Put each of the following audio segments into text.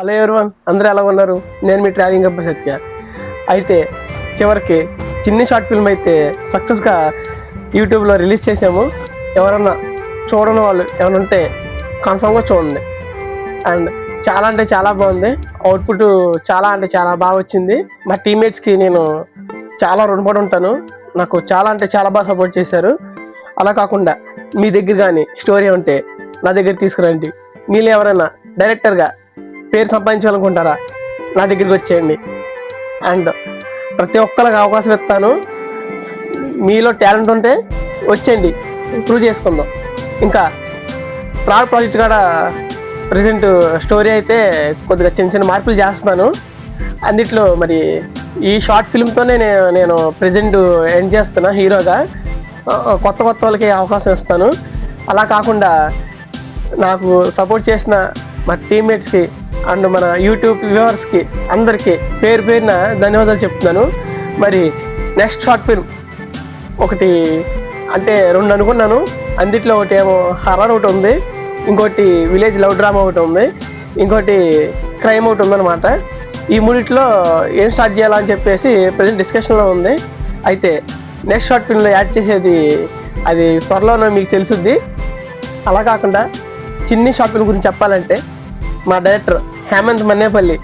Hello everyone, అందరూ ఎలా ఉన్నారు? నేను మీ ట్రావెలింగ్ అబ్బాయి సత్య. అయితే చివరికి చిన్ని షార్ట్ ఫిల్మ్ అయితే సక్సెస్గా యూట్యూబ్లో రిలీజ్ చేసాము. ఎవరన్నా చూడని వాళ్ళు ఎవరైనా ఉంటే కన్ఫామ్గా చూడండి. అండ్ చాలా అంటే చాలా బాగుంది. అవుట్పుట్ చాలా అంటే చాలా బాగా వచ్చింది. మా టీమ్మేట్స్కి నేను చాలా రుణపడి ఉంటాను. నాకు చాలా అంటే చాలా బాగా సపోర్ట్ చేశారు. అలా కాకుండా మీ దగ్గర కానీ స్టోరీ ఉంటే నా దగ్గర తీసుకురండి. మీరు ఎవరైనా డైరెక్టర్గా పేరు సంపాదించాలనుకుంటారా, నా దగ్గరికి వచ్చేయండి. అండ్ ప్రతి ఒక్కరికి అవకాశం ఇస్తాను. మీలో టాలెంట్ ఉంటే వచ్చేయండి, ప్రూవ్ చేసుకుందాం. ఇంకా థర్డ్ ప్రాజెక్ట్ కూడా ప్రజెంట్ స్టోరీ అయితే కొద్దిగా చిన్న చిన్న మార్పులు చేస్తున్నాను. అన్నిట్లో మరి ఈ షార్ట్ ఫిల్మ్తోనే నేను ప్రజెంట్ ఎండ్ చేస్తున్నా హీరోగా. కొత్త వాళ్ళకి అవకాశం ఇస్తాను. అలా కాకుండా నాకు సపోర్ట్ చేసిన మా టీమ్మేట్స్కి అండ్ మన యూట్యూబ్ వ్యూవర్స్కి అందరికీ పేరు పేరున ధన్యవాదాలు చెప్తున్నాను. మరి నెక్స్ట్ షార్ట్ ఫిల్మ్ ఒకటి అంటే 2 అనుకున్నాను. అందుట్లో ఒకటి ఏమో హర్రర్ ఒకటి ఉంది, ఇంకోటి విలేజ్ లవ్ డ్రామా ఒకటి ఉంది, ఇంకోటి క్రైమ్ ఒకటి ఉందన్నమాట. ఈ మూడిట్లో ఏం స్టార్ట్ చేయాలని చెప్పేసి ప్రజెంట్ డిస్కషన్లో ఉంది. అయితే నెక్స్ట్ షార్ట్ ఫిల్మ్లో యాడ్ చేసేది అది త్వరలోనే మీకు తెలుసుద్ది. అలా కాకుండా చిన్ని షార్ట్ ఫిల్మ్ గురించి చెప్పాలంటే మా డైరెక్టర్ హేమంత్ మన్నేపల్లి,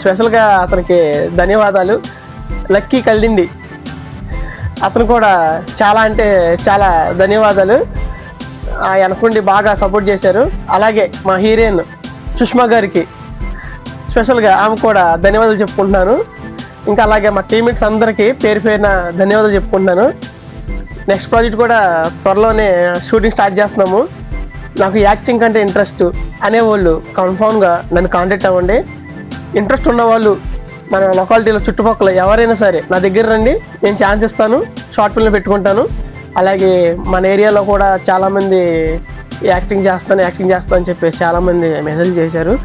స్పెషల్గా అతనికి ధన్యవాదాలు. లక్కీ కలిండి, అతను కూడా చాలా అంటే చాలా ధన్యవాదాలు. వెనకుండి బాగా సపోర్ట్ చేశారు. అలాగే మా హీరోయిన్ సుష్మా గారికి స్పెషల్గా ఆమె కూడా ధన్యవాదాలు చెప్పుకుంటున్నాను. ఇంకా అలాగే మా టీమ్మేట్స్ అందరికీ పేరు పేరున ధన్యవాదాలు చెప్పుకుంటున్నాను. నెక్స్ట్ ప్రాజెక్ట్ కూడా త్వరలోనే షూటింగ్ స్టార్ట్ చేస్తున్నాము. నాకు యాక్టింగ్ కంటే ఇంట్రెస్ట్ అనేవాళ్ళు కన్ఫామ్గా నన్ను కాంటాక్ట్ అవ్వండి. ఇంట్రెస్ట్ ఉన్నవాళ్ళు మన లొకాలిటీలో చుట్టుపక్కల ఎవరైనా సరే నా దగ్గర రండి, నేను ఛాన్స్ ఇస్తాను, షార్ట్ ఫిల్మ్ పెట్టుకుంటాను. అలాగే మన ఏరియాలో కూడా చాలామంది యాక్టింగ్ చేస్తాను అని చెప్పేసి చాలామంది మెసేజ్ చేశారు.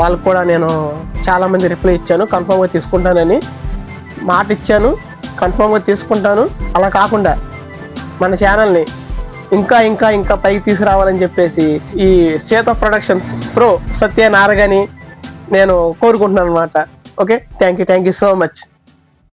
వాళ్ళకు కూడా నేను చాలామంది రిప్లై ఇచ్చాను, కన్ఫామ్గా తీసుకుంటానని మాట ఇచ్చాను. కన్ఫామ్గా తీసుకుంటాను. అలా కాకుండా మన ఛానల్ని ఇంకా ఇంకా ఇంకా పైకి తీసుకురావాలని చెప్పేసి ఈ సేత్ ఆఫ్ ప్రొడక్షన్ ప్రో సత్య నారగని నేను కోరుకుంటున్నాను అనమాట. Okay, thank you so much.